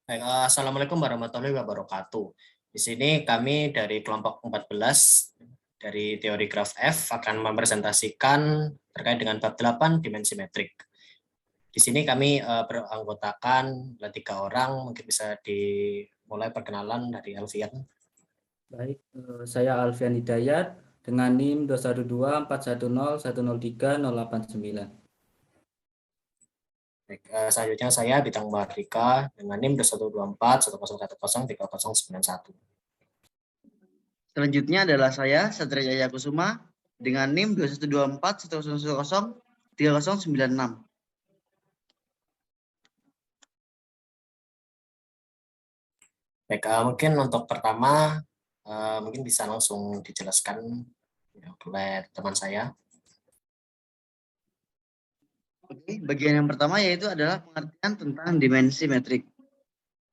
Baik, Assalamualaikum warahmatullahi wabarakatuh. Di sini kami dari kelompok 14 dari teori graf F akan mempresentasikan terkait dengan bab 8 dimensi metrik. Di sini kami beranggotakan 3 orang, mungkin bisa dimulai perkenalan dari Alfian. Baik, saya Alfian Hidayat dengan NIM 21241010389. Baik, selanjutnya saya Bintang Mardika dengan NIM 212410103091. Selanjutnya adalah saya, Satria Jaya Kusuma, dengan NIM 212410103096. Baik, mungkin untuk pertama, mungkin bisa langsung dijelaskan oleh teman saya. Oke, bagian yang pertama yaitu adalah pengertian tentang dimensi metrik.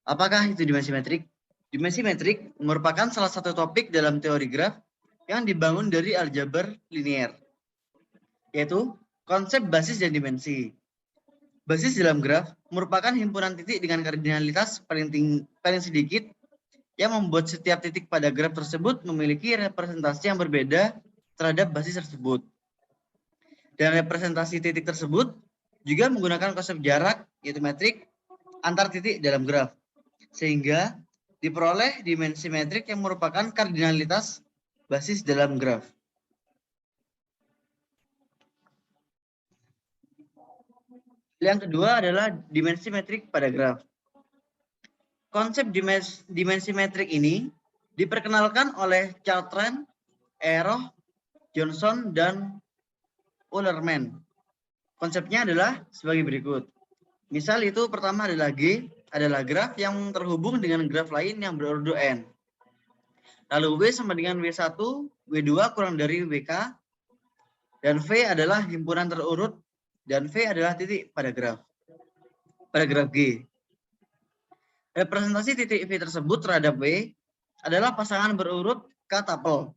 Apakah itu dimensi metrik? Dimensi metrik merupakan salah satu topik dalam teori graf yang dibangun dari aljabar linier, yaitu konsep basis dan dimensi. Basis dalam graf merupakan himpunan titik dengan kardinalitas paling sedikit yang membuat setiap titik pada graf tersebut memiliki representasi yang berbeda terhadap basis tersebut. Dan representasi titik tersebut juga menggunakan konsep jarak, yaitu metrik, antar titik dalam graf. Sehingga diperoleh dimensi metrik yang merupakan kardinalitas basis dalam graf. Yang kedua adalah dimensi metrik pada graf. Konsep dimensi metrik ini diperkenalkan oleh Chartrand, Eroh, Johnson, dan Ulerman. Konsepnya adalah sebagai berikut. Misal itu pertama adalah G adalah graf yang terhubung dengan graf lain yang berordo N. Lalu W sama dengan W1, W2 kurang dari WK, dan V adalah himpunan terurut, dan V adalah titik pada graf G. Representasi titik V tersebut terhadap W adalah pasangan berurut K tuple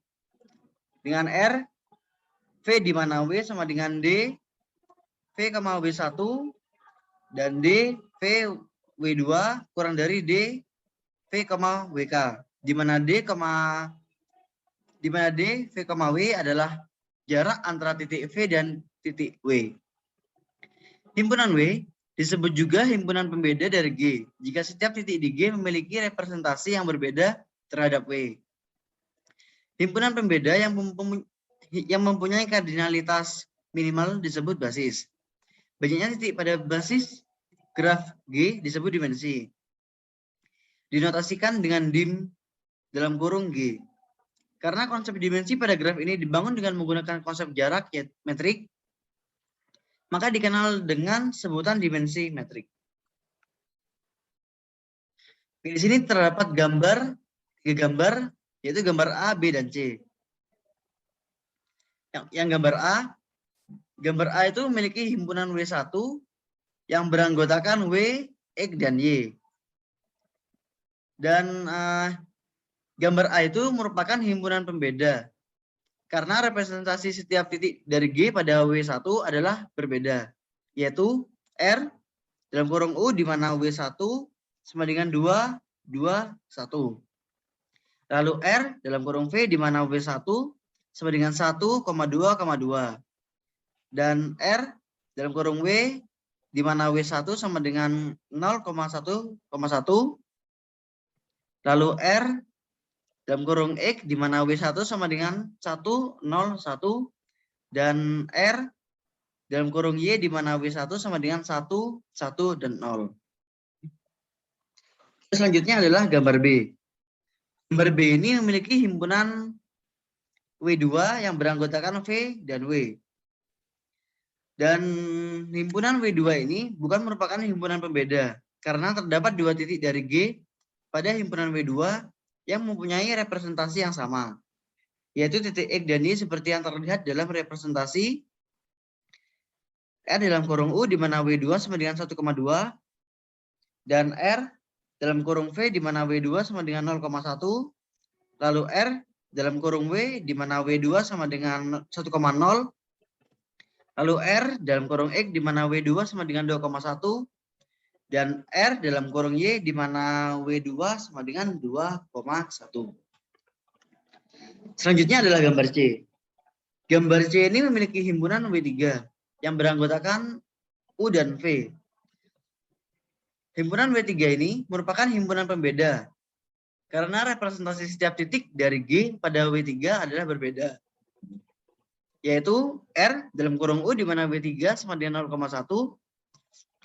dengan R, V di mana W sama dengan D, V, W1, dan D, V, W2 kurang dari D, V, WK. Di mana D, V, W adalah jarak antara titik V dan titik W. Himpunan W disebut juga himpunan pembeda dari G, jika setiap titik di G memiliki representasi yang berbeda terhadap W. Himpunan pembeda yang mempunyai kardinalitas minimal disebut basis. Banyaknya titik pada basis graf G disebut dimensi. Dinotasikan dengan dim dalam kurung G. Karena konsep dimensi pada graf ini dibangun dengan menggunakan konsep jarak yaitu metrik, maka dikenal dengan sebutan dimensi metrik. Di sini terdapat tiga gambar, yaitu gambar A, B, dan C. Yang gambar A itu memiliki himpunan W1 yang beranggotakan W, X, dan Y. Dan gambar A itu merupakan himpunan pembeda. Karena representasi setiap titik dari G pada W1 adalah berbeda, yaitu R dalam kurung U di mana W1 sama dengan 2, 2, 1. Lalu R dalam kurung V di mana W1 sama dengan 1, 2, 2. Dan R dalam kurung W di mana W1 sama dengan 0,1,1. Lalu R dalam kurung X di mana W1 sama dengan 1, 0, 1. Dan R dalam kurung Y di mana W1 sama dengan 1, 1, dan 0. Selanjutnya adalah gambar B. Gambar B ini memiliki himpunan W2 yang beranggotakan V dan W. Dan himpunan W2 ini bukan merupakan himpunan pembeda, karena terdapat dua titik dari G pada himpunan W2 yang mempunyai representasi yang sama, yaitu titik X dan Y seperti yang terlihat dalam representasi R dalam kurung U di mana W2 sama dengan 1,2 dan R dalam kurung V di mana W2 sama dengan 0,1, lalu R dalam kurung W di mana W2 sama dengan 1,0, lalu R dalam kurung X di mana W2 sama dengan 2,1, dan R dalam kurung Y di mana W2 sama dengan 2,1. Selanjutnya adalah gambar C. Gambar C ini memiliki himpunan W3 yang beranggotakan U dan V. Himpunan W3 ini merupakan himpunan pembeda karena representasi setiap titik dari G pada W3 adalah berbeda, yaitu R dalam kurung U di mana W3 sama dengan 0,1,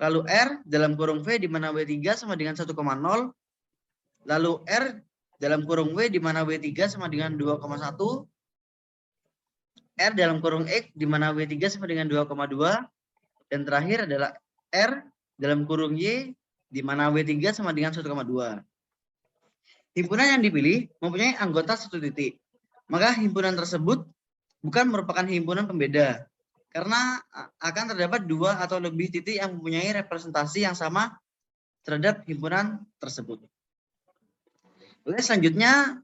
lalu R dalam kurung V di mana W3 sama dengan 1,0, lalu R dalam kurung W di mana W3 sama dengan 2,1, R dalam kurung X di mana W3 sama dengan 2,2, dan terakhir adalah R dalam kurung Y di mana W3 sama dengan 1,2. Himpunan yang dipilih mempunyai anggota satu titik. Maka himpunan tersebut bukan merupakan himpunan pembeda, karena akan terdapat dua atau lebih titik yang mempunyai representasi yang sama terhadap himpunan tersebut. Oke, selanjutnya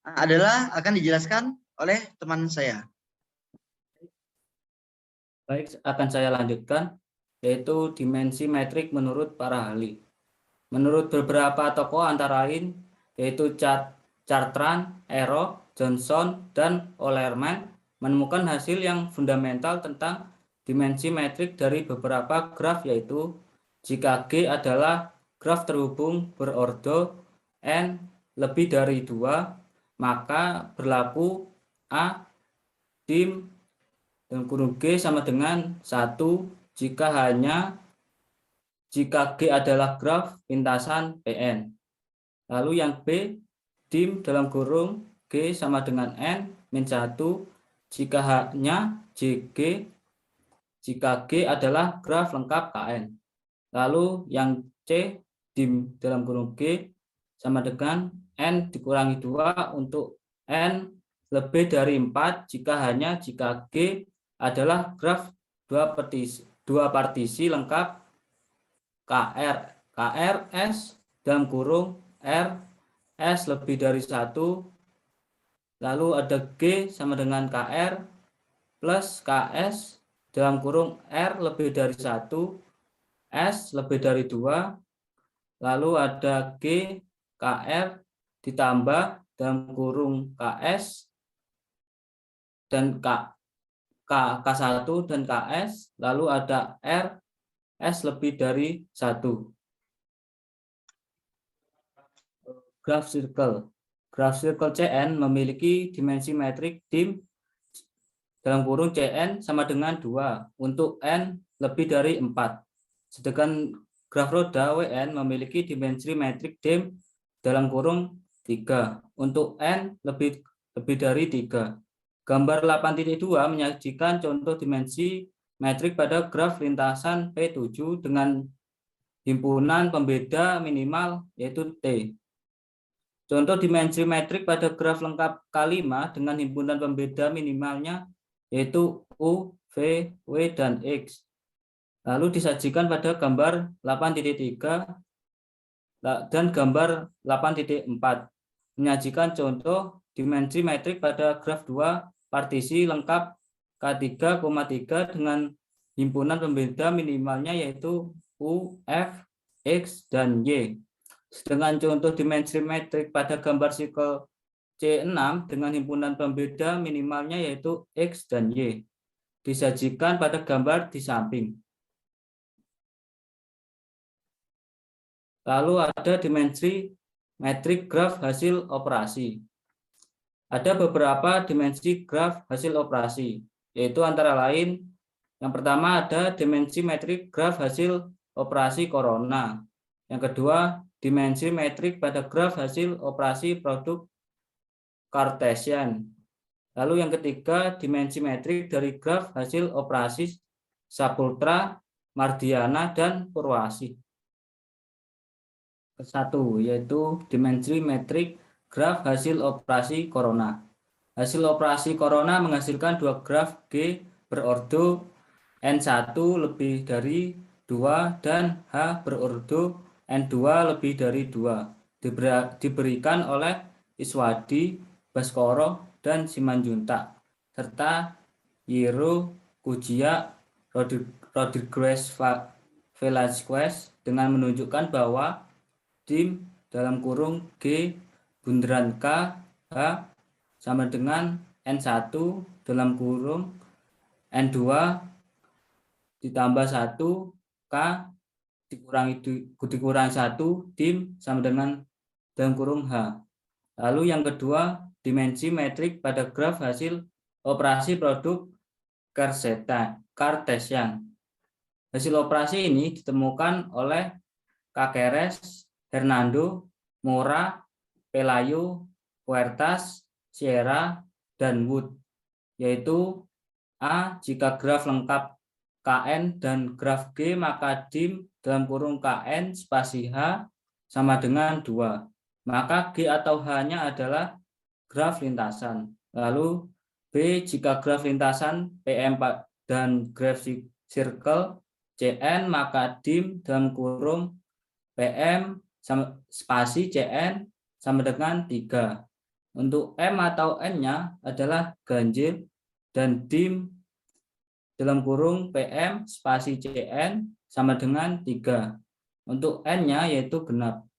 adalah akan dijelaskan oleh teman saya. Baik, akan saya lanjutkan, yaitu dimensi metrik menurut para ahli. Menurut beberapa tokoh antara lain, yaitu Chartrand, Ero, Johnson, dan Ollerman, menemukan hasil yang fundamental tentang dimensi metrik dari beberapa graf, yaitu jika G adalah graf terhubung berordo n lebih dari 2, maka berlaku A dim dan kurung G sama dengan 1 jika G adalah graf lintasan Pn. Lalu yang B, dim dalam kurung G sama dengan N min 1 jika hanya jika G adalah graf lengkap Kn. Lalu yang C, dim dalam kurung G sama dengan N dikurangi 2 untuk N lebih dari 4 jika G adalah graf dua partisi lengkap KR S dalam kurung R S lebih dari 1, lalu ada G sama dengan KR plus KS dalam kurung R lebih dari 1, S lebih dari 2, lalu ada G KR ditambah dalam kurung KS dan K1 dan KS, lalu ada R S lebih dari 1. Graf circle CN memiliki dimensi metrik dim dalam kurung CN sama dengan 2 untuk N lebih dari 4. Sedangkan graf roda WN memiliki dimensi metrik dim dalam kurung 3 untuk N lebih dari 3. Gambar 8.2 menyajikan contoh dimensi metrik pada graf lintasan P7 dengan himpunan pembeda minimal yaitu T. Contoh dimensi metrik pada graf lengkap K5 dengan himpunan pembeda minimalnya yaitu U, V, W, dan X. Lalu disajikan pada gambar 8.3 dan gambar 8.4 menyajikan contoh dimensi metrik pada graf 2 partisi lengkap K3,3 dengan himpunan pembeda minimalnya yaitu U, F, X, dan Y. Sedangkan contoh dimensi metrik pada gambar sikel C6 dengan himpunan pembeda minimalnya yaitu X dan Y. Disajikan pada gambar di samping. Lalu ada dimensi metrik graf hasil operasi. Ada beberapa dimensi graf hasil operasi, yaitu antara lain yang pertama ada dimensi metrik graf hasil operasi corona. Yang kedua, dimensi metrik pada graf hasil operasi produk Cartesian. Lalu yang ketiga, dimensi metrik dari graf hasil operasi Sapultra, Mardiana, dan Purwasi. Satu, yaitu dimensi metrik graf hasil operasi corona. Hasil operasi corona menghasilkan dua graf G berordo N1 lebih dari 2 dan H berordo N2 lebih dari 2. Diberikan oleh Iswadi, Baskoro, dan Simanjuntak, serta Yiro, Kujia, Rodriguez Velasquez, dengan menunjukkan bahwa dim dalam kurung G bunderan K H sama dengan N1 dalam kurung N2 ditambah 1 K dikurangi 1 dim sama dengan dalam kurung H. Lalu yang kedua, dimensi metrik pada graf hasil operasi produk Cartesian. Hasil operasi ini ditemukan oleh Caceres, Hernando, Mora, Pelayo, Huertas, Sierra, dan Wood, yaitu A. Jika graf lengkap Kn dan graf G, maka dim dalam kurung Kn spasi H sama dengan 2. Maka G atau H-nya adalah graf lintasan. Lalu B. Jika graf lintasan PM dan graf circle Cn, maka dim dalam kurung PM spasi Cn sama dengan 3. Untuk M atau N-nya adalah ganjil dan dim dalam kurung PM spasi Cn sama dengan 3. Untuk N-nya yaitu genap.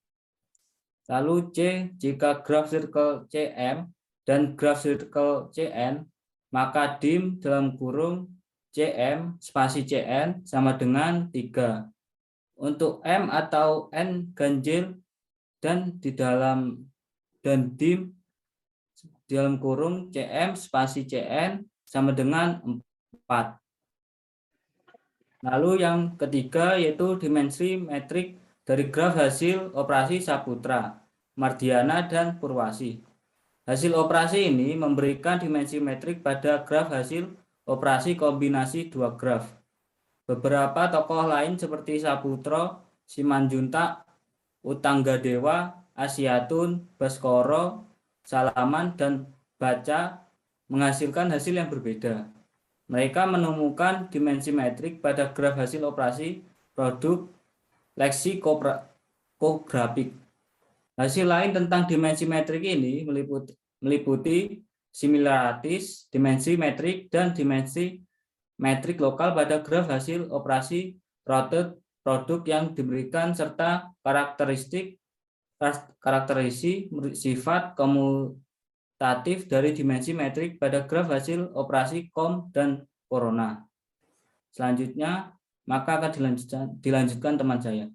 Lalu C, jika graf circle Cm dan graf circle Cn, maka dim dalam kurung Cm spasi Cn sama dengan 3. Untuk M atau N ganjil dan dim dalam kurung Cm spasi Cn sama dengan 4. Lalu yang ketiga yaitu dimensi metrik dari graf hasil operasi Saputra, Mardiana, dan Purwasi. Hasil operasi ini memberikan dimensi metrik pada graf hasil operasi kombinasi dua graf. Beberapa tokoh lain seperti Saputra, Simanjuntak, Utanggadewa, Asyatun, Baskoro, Salaman, dan Baca menghasilkan hasil yang berbeda. Mereka menemukan dimensi metrik pada graf hasil operasi produk leksikografik. Hasil lain tentang dimensi metrik ini meliputi similarities, dimensi metrik, dan dimensi metrik lokal pada graf hasil operasi produk yang diberikan serta karakteristik sifat komutatif dari dimensi metrik pada graf hasil operasi COM dan corona. Selanjutnya, maka akan dilanjutkan teman saya.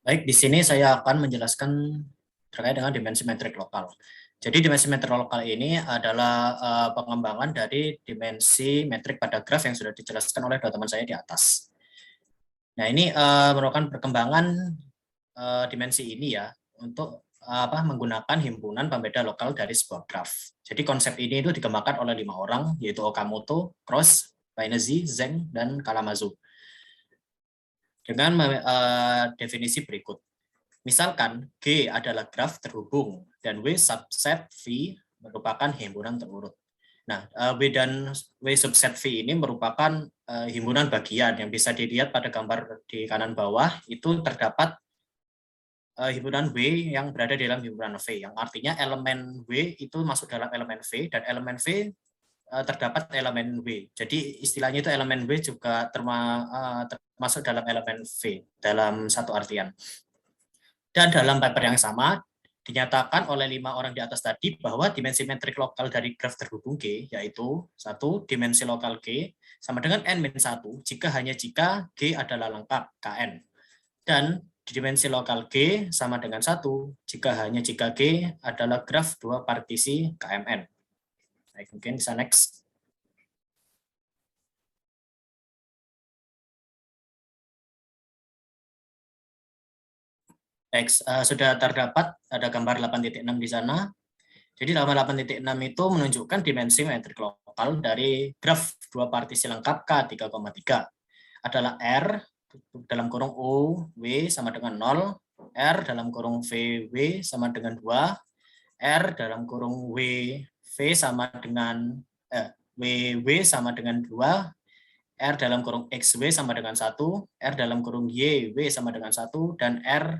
Baik, di sini saya akan menjelaskan terkait dengan dimensi metrik lokal. Jadi dimensi metrik lokal ini adalah pengembangan dari dimensi metrik pada graf yang sudah dijelaskan oleh dua teman saya di atas. Nah, ini merupakan perkembangan dimensi ini ya untuk menggunakan himpunan pembeda lokal dari sebuah graf. Jadi konsep ini itu dikembangkan oleh 5 orang, yaitu Okamoto, Cross, Bainesi, Zeng, dan Kalamazoo. Dengan definisi berikut. Misalkan G adalah graf terhubung dan W subset V merupakan himpunan terurut. Nah, W dan W subset V ini merupakan himpunan bagian yang bisa dilihat pada gambar di kanan bawah. Itu terdapat himpunan W yang berada di dalam himpunan V, yang artinya elemen W itu masuk dalam elemen V, dan elemen V terdapat elemen W. Jadi istilahnya itu elemen W juga termasuk dalam elemen V dalam satu artian. Dan dalam paper yang sama dinyatakan oleh 5 orang di atas tadi bahwa dimensi metrik lokal dari graf terhubung G yaitu 1 dimensi lokal G sama dengan N-1 jika G adalah lengkap Kn. Dan dimensi lokal G sama dengan 1 jika G adalah graf 2 partisi KMN. Baik, mungkin bisa next. Next, sudah terdapat ada gambar 8.6 di sana. Jadi gambar 8.6 itu menunjukkan dimensi metrik lokal dari graf 2 partisi lengkap K 3,3 adalah R dalam kurung U W sama dengan 0, R dalam kurung V W sama dengan 2, R dalam kurung W V sama dengan W sama dengan 2, R dalam kurung X W sama dengan 1, R dalam kurung Y W sama dengan 1, dan R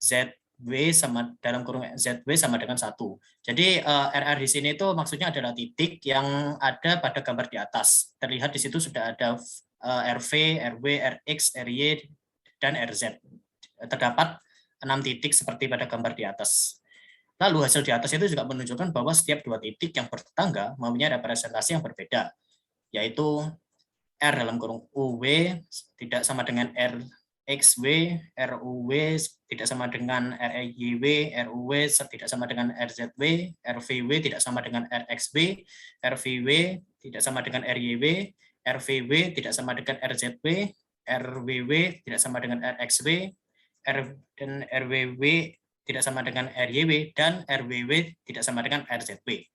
ZW sama dalam kurung ZW sama dengan 1. Jadi RR di sini itu maksudnya adalah titik yang ada pada gambar di atas. Terlihat di situ sudah ada RV, RW, RX, RY, dan RZ. Terdapat 6 titik seperti pada gambar di atas. Lalu hasil di atas itu juga menunjukkan bahwa setiap 2 titik yang bertetangga mempunyai representasi yang berbeda, yaitu R dalam kurung UW tidak sama dengan RXW, RUW tidak sama dengan RYW, RUW tidak sama dengan RZW, RVW tidak sama dengan RXW, RVW tidak sama dengan RYW, RVW tidak sama dengan RZW, RWW tidak sama dengan RXW, dan RWW tidak sama dengan RYW, dan RWW tidak sama dengan RZW.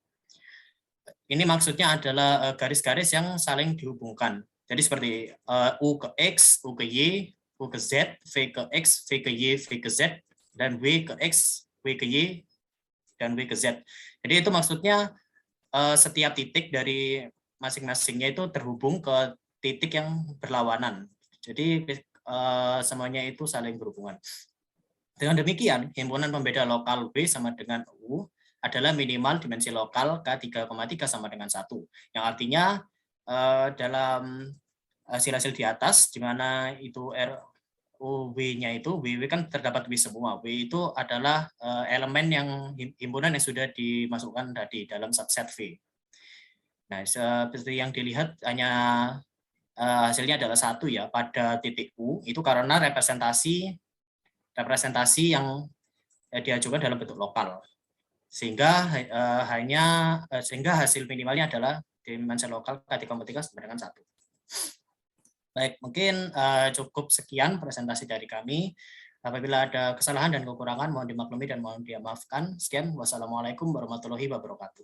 Ini maksudnya adalah garis-garis yang saling dihubungkan. Jadi seperti U ke X, U ke Y, U ke Z, V ke X, V ke Y, V ke Z, dan W ke X, W ke Y, dan W ke Z. Jadi itu maksudnya setiap titik dari masing-masingnya itu terhubung ke titik yang berlawanan. Jadi semuanya itu saling berhubungan. Dengan demikian, himpunan pembeda lokal W sama dengan U adalah minimal dimensi lokal K3,3 sama dengan 1. Yang artinya dalam hasil-hasil di atas, di mana itu W-nya itu, WW kan terdapat W semua. W itu adalah elemen yang himpunan yang sudah dimasukkan tadi dalam subset V. Nah, seperti yang dilihat hanya hasilnya adalah 1 ya pada titik U, itu karena representasi yang diajukan dalam bentuk lokal. Sehingga hasil minimalnya adalah dimensi lokal K3,3 sama dengan 1. Baik, mungkin cukup sekian presentasi dari kami. Apabila ada kesalahan dan kekurangan mohon dimaklumi dan mohon dimaafkan. Sekian, wassalamualaikum warahmatullahi wabarakatuh.